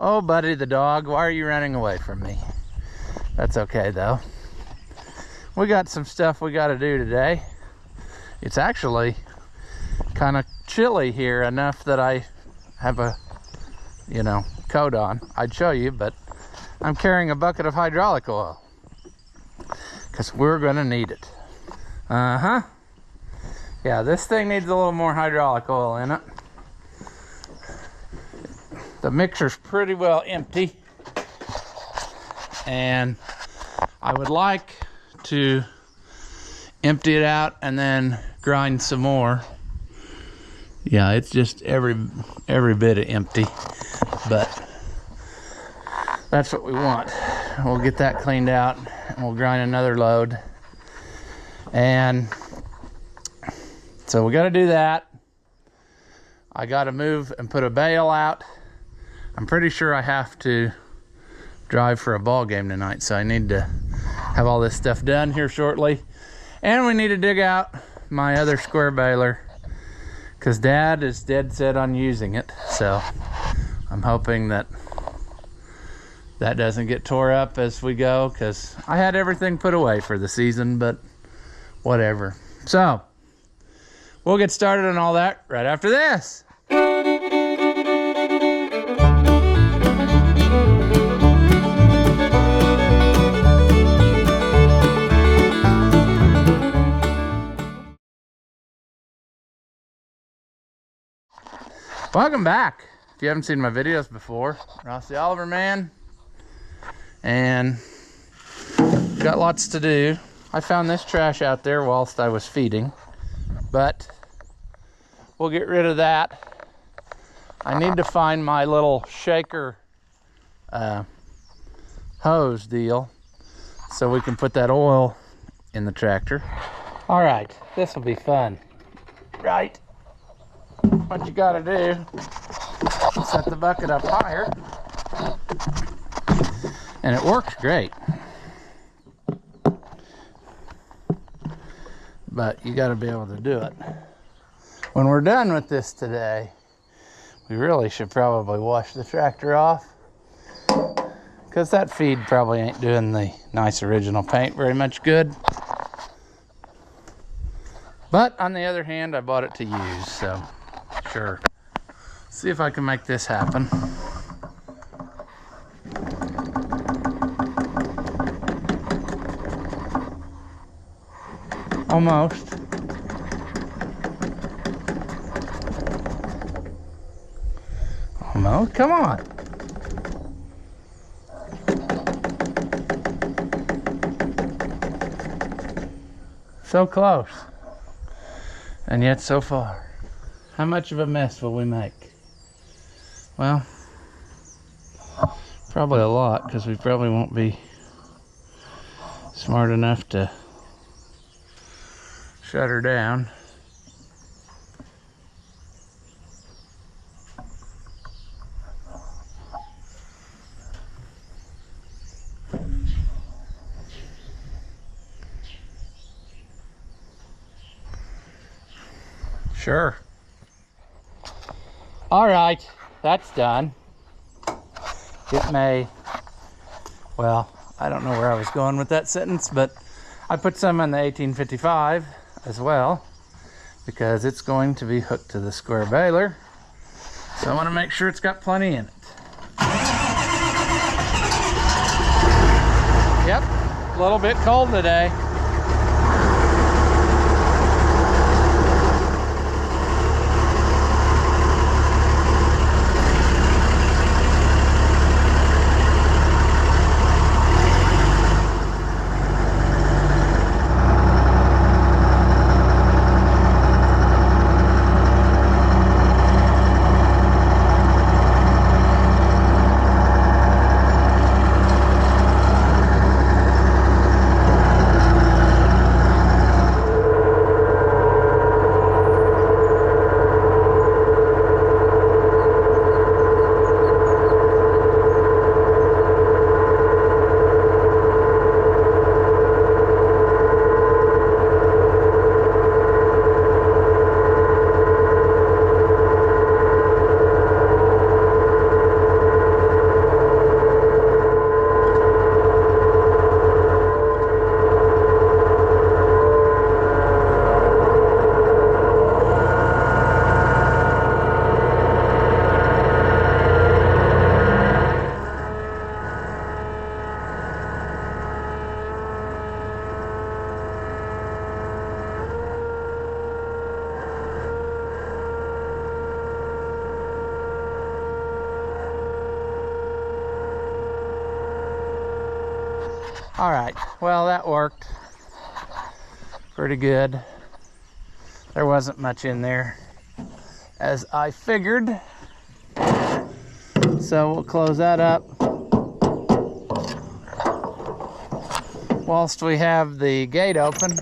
Oh, buddy the dog, why are you running away from me? That's okay, though. We got some stuff we got to do today. It's actually kind of chilly here, enough that I have a, coat on. I'd show you, but I'm carrying a bucket of hydraulic oil because we're going to need it. Yeah, this thing needs a little more hydraulic oil in it. The mixer's pretty well empty, and I would like to empty it out and then grind some more. Yeah, it's just every bit of empty, but that's what we want. We'll get that cleaned out and we'll grind another load. And so we got to do that. I got to move and put a bale out. I'm pretty sure I have to drive for a ball game tonight, so I need to have all this stuff done here shortly. And we need to dig out my other square baler because Dad is dead set on using it. So I'm hoping that doesn't get tore up as we go, because I had everything put away for the season, but whatever. So we'll get started on all that right after this. Welcome back. If you haven't seen my videos before, Ross the Oliver Man, and got lots to do. I found this trash out there whilst I was feeding, but we'll get rid of that. I need to find my little shaker hose deal so we can put that oil in the tractor. All right, this will be fun, right? What you gotta do, set the bucket up higher, and it works great. But you gotta be able to do it. When we're done with this today, we really should probably wash the tractor off, because that feed probably ain't doing the nice original paint very much good. But on the other hand, I bought it to use, so sure. See if I can make this happen. Almost. Almost. Come on. So close. And yet so far. How much of a mess will we make? Well, probably a lot, because we probably won't be smart enough to shut her down. Sure. All right, that's done. It may, well, I don't know where I was going with that sentence, but I put some in the 1855 as well, because it's going to be hooked to the square baler. So I want to make sure it's got plenty in it. Yep, a little bit cold today. All right, well, that worked pretty good. There wasn't much in there, as I figured. So we'll close that up. Whilst we have the gate open,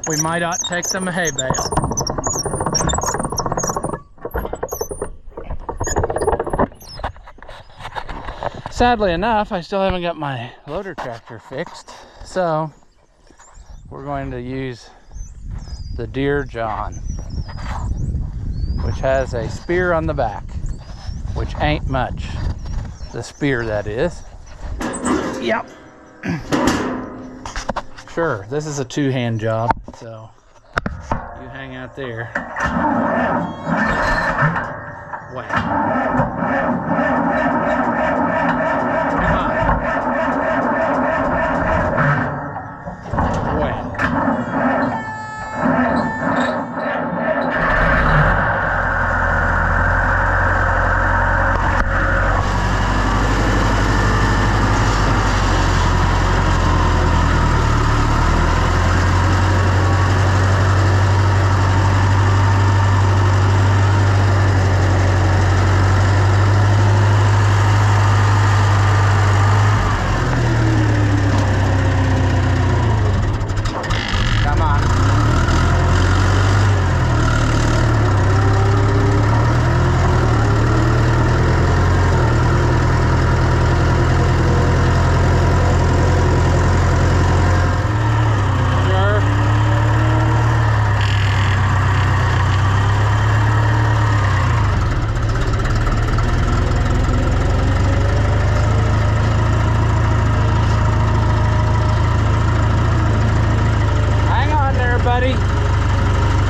we might ought to take some hay bale. Sadly enough, I still haven't got my loader tractor fixed, so we're going to use the Deer John, which has a spear on the back, which ain't much. The spear, that is. Yep. Sure, this is a two-hand job, so you hang out there. Wow.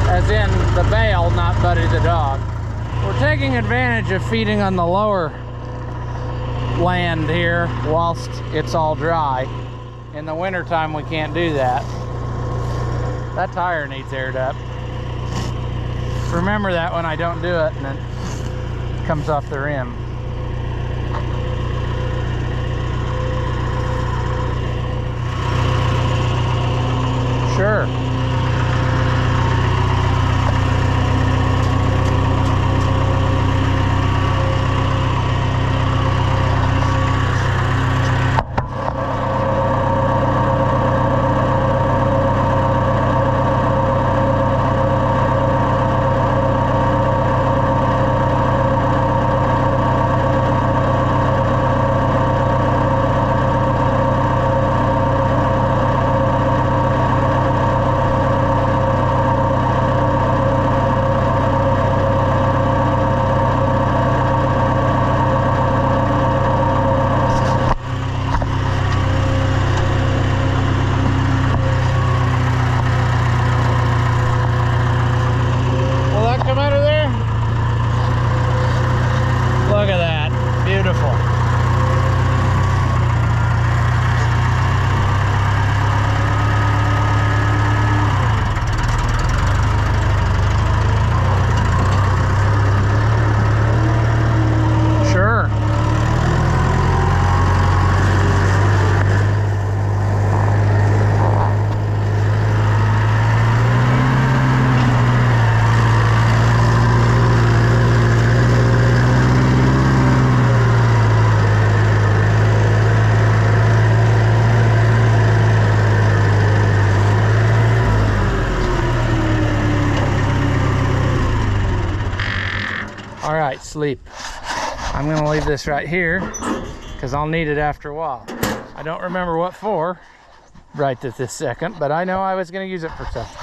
As in the bale, not Buddy the dog. We're taking advantage of feeding on the lower land here whilst it's all dry. In the wintertime we can't do that. That tire needs aired up. Remember that when I don't do it and it comes off the rim. Sure. All right, sleep. I'm gonna leave this right here because I'll need it after a while. I don't remember what for right at this second, but I know I was gonna use it for something.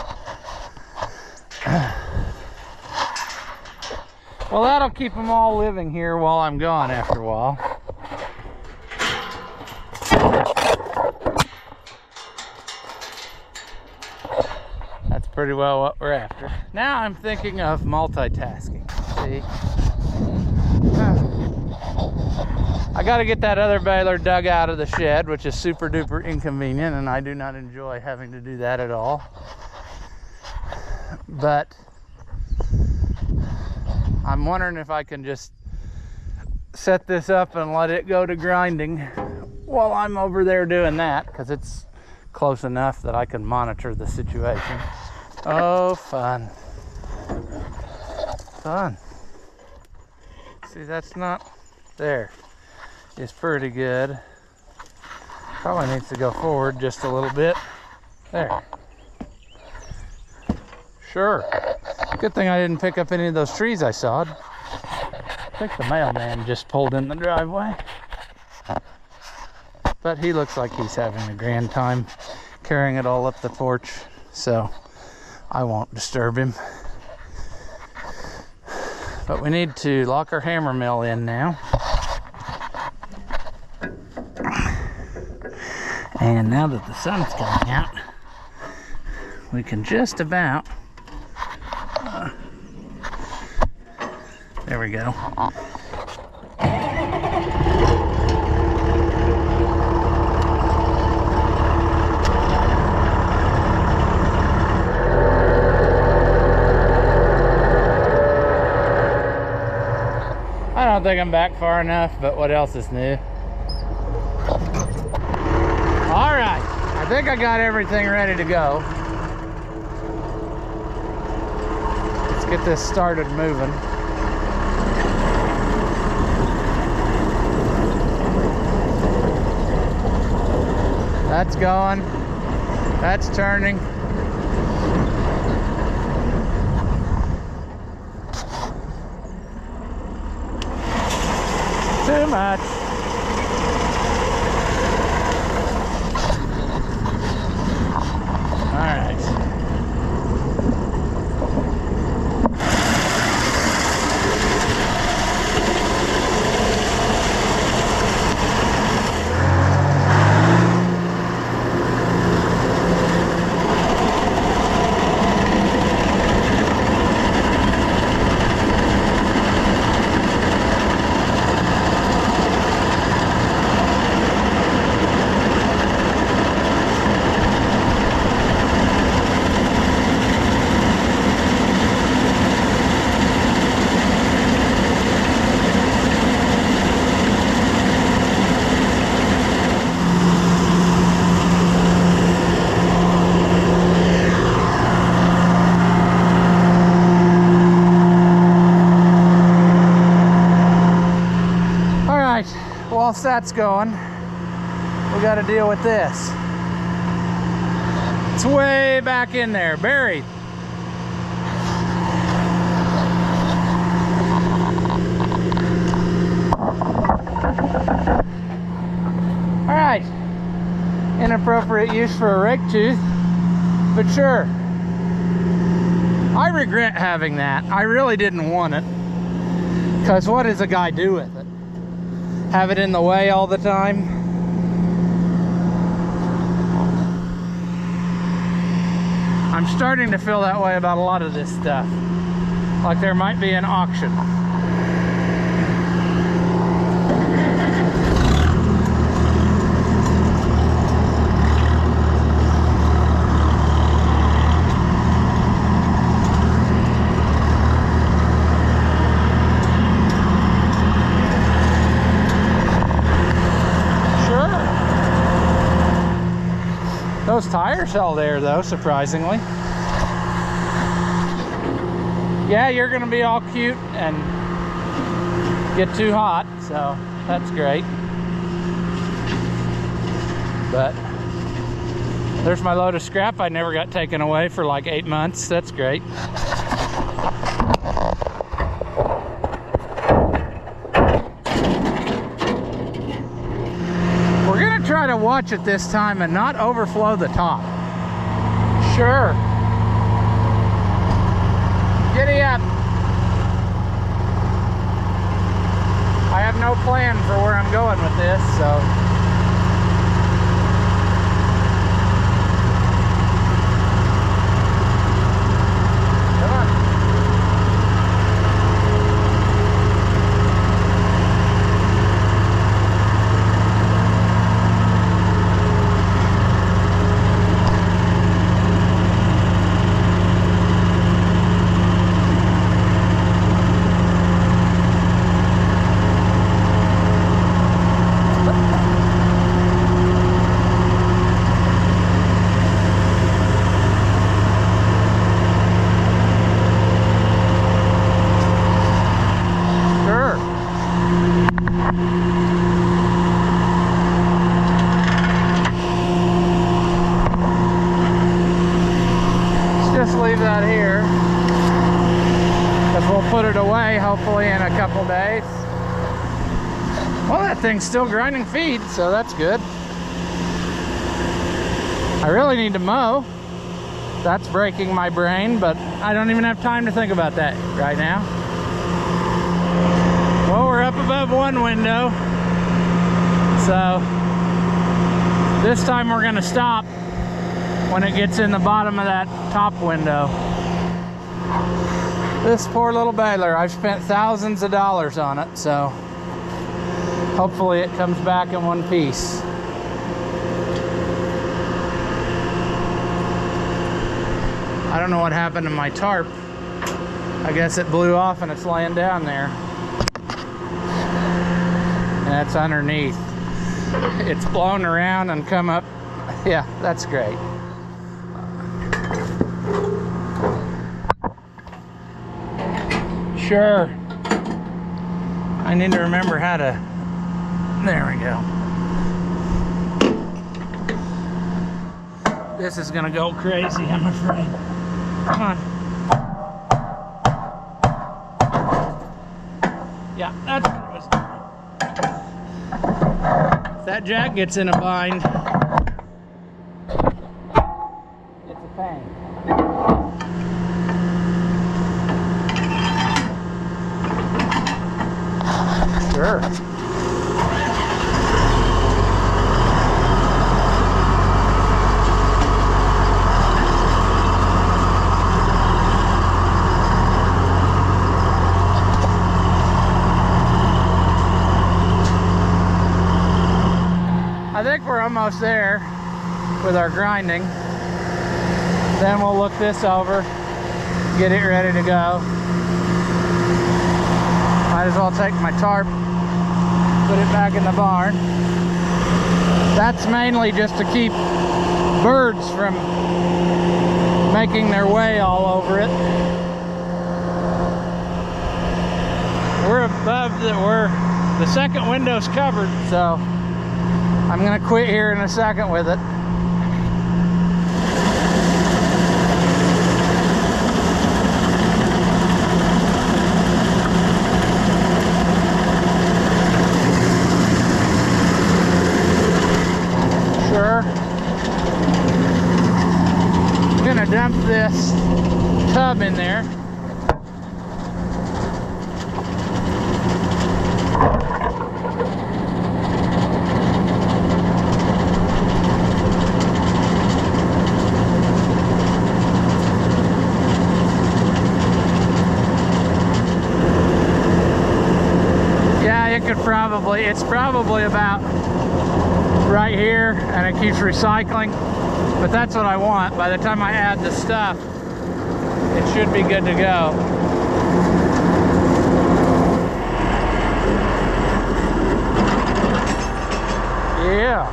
Well, that'll keep them all living here while I'm gone after a while. That's pretty well what we're after. Now I'm thinking of multitasking. See? I got to get that other baler dug out of the shed, which is super duper inconvenient, and I do not enjoy having to do that at all. But I'm wondering if I can just set this up and let it go to grinding while I'm over there doing that, because it's close enough that I can monitor the situation. Oh, fun. Fun. See, that's not there. It's pretty good. Probably needs to go forward just a little bit. There. Sure. Good thing I didn't pick up any of those trees I sawed. I think the mailman just pulled in the driveway. But he looks like he's having a grand time carrying it all up the porch, so I won't disturb him. But we need to lock our hammer mill in now. And now that the sun's coming out, we can just about, there we go. I don't think I'm back far enough, but what else is new? All right, I think I got everything ready to go. Let's get this started moving. That's going, that's turning. Too much. All right. Whilst that's going, we got to deal with this. It's way back in there, buried. All right, inappropriate use for a rake tooth, but sure. I regret having that. I really didn't want it, because what does a guy do with it? Have it in the way all the time? I'm starting to feel that way about a lot of this stuff. Like there might be an auction. Those tires held there though, surprisingly. Yeah, you're gonna be all cute and get too hot, so that's great. But there's my load of scrap I never got taken away for like 8 months. That's great. Try to watch it this time and not overflow the top. Sure. Giddy up. I have no plan for where I'm going with this, so. Come on. away, hopefully in a couple days. Well, that thing's still grinding feed, so that's good. I really need to mow. That's breaking my brain, but I don't even have time to think about that right now. Well, we're up above one window, so this time we're gonna stop when it gets in the bottom of that top window. This poor little baler, I've spent thousands of dollars on it, so hopefully it comes back in one piece. I don't know what happened to my tarp. I guess it blew off and it's laying down there. And that's underneath. It's blown around and come up. Yeah, that's great. Sure. I need to remember how to... There we go. This is gonna go crazy, I'm afraid. Come on. Yeah, that's what it was. If that jack gets in a bind, it's a pain. Sure. I think we're almost there with our grinding. Then we'll look this over, get it ready to go. Might as well take my tarp, put it back in the barn. That's mainly just to keep birds from making their way all over it. We're above the second window's covered, so I'm gonna quit here in a second with it. Sure. I'm gonna dump this tub in there. It's probably about right here, and it keeps recycling, but that's what I want. By the time I add the stuff, it should be good to go. Yeah.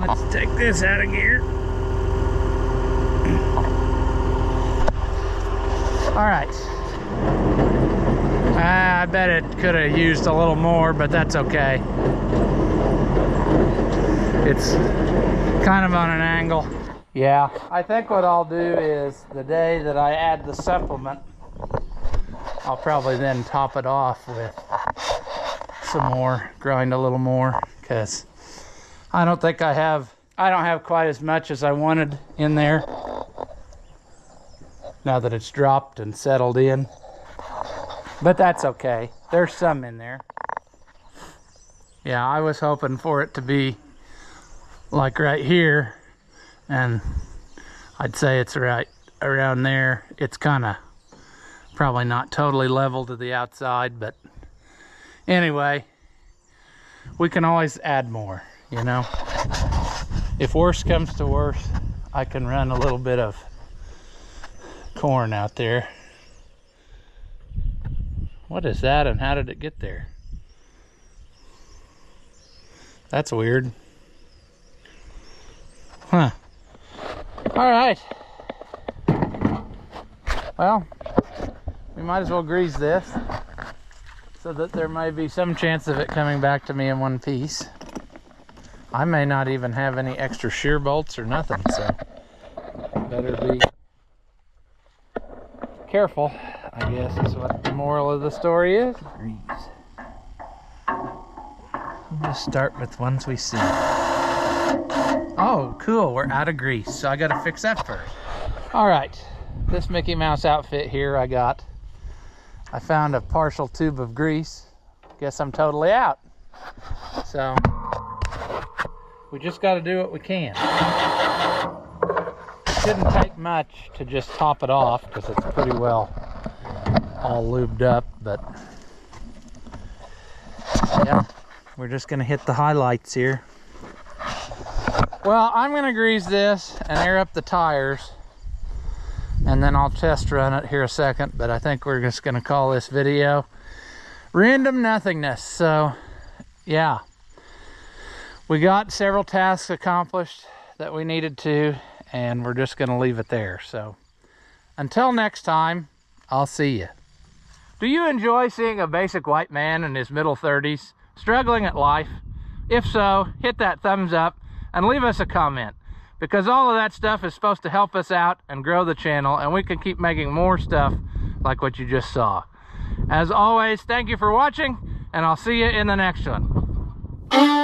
Let's take this out of gear. All right. I bet it could have used a little more, but that's okay. It's kind of on an angle. Yeah, I think what I'll do is the day that I add the supplement, I'll probably then top it off with some more, grind a little more, because I don't think I don't have quite as much as I wanted in there. Now that it's dropped and settled in, but that's okay. There's some in there. Yeah, I was hoping for it to be like right here, and I'd say it's right around there. It's kind of probably not totally level to the outside, but anyway, we can always add more, you know. If worse comes to worse, I can run a little bit of corn out there. What is that, and how did it get there? That's weird. Huh. All right. Well, we might as well grease this so that there may be some chance of it coming back to me in one piece. I may not even have any extra shear bolts or nothing, so better be careful, I guess is what the moral of the story is. Grease. We'll just start with ones we see. Oh, cool, we're out of grease, so I gotta fix that first. All right, this Mickey Mouse outfit here I found a partial tube of grease. Guess I'm totally out. So, we just gotta do what we can. Shouldn't take much to just top it off because it's pretty well all lubed up, but yeah, we're just gonna hit the highlights here. Well, I'm gonna grease this and air up the tires, and then I'll test run it here a second, but I think we're just gonna call this video Random Nothingness. So yeah, we got several tasks accomplished that we needed to, and we're just gonna leave it there. So until next time, I'll see you. Do you enjoy seeing a basic white man in his middle 30s struggling at life? If so, hit that thumbs up and leave us a comment, because all of that stuff is supposed to help us out and grow the channel, and we can keep making more stuff like what you just saw. As always, thank you for watching, and I'll see you in the next one.